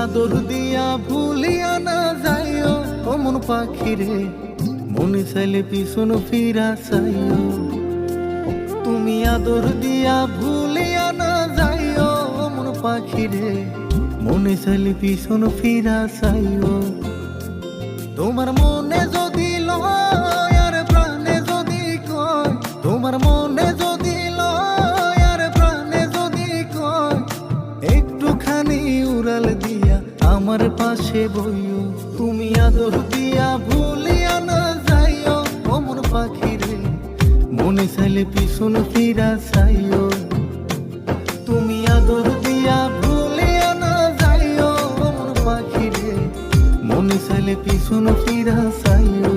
আদর দিয়া ভুলিয়া না যাইও ও মন পাখি রে, মনে চাইলে পিছন ফিরা চাইও। তুমি আদর দিয়া ভুলিয়া না যাইও ও মন পাখি রে, মনে চাইলে পিছন ফিরা চাইও। তোমার মনে যদি লয় আর প্রাণে যদি কয়, তোমার মনে যদি লয় আর প্রাণে যদি কয়, একটুখানি উড়াল দিয়া আমার পাশে বইও। তুমি আদর দিয়া ভুলিয়া না যাইও ও মন পাখি রে, মনে চাইলে পিছন ফিরা চাইও। তুমি আদর দিয়া ভুলিয়া না যাইও ও মন পাখি রে, মনে চাইলে পিছন ফিরা চাইও।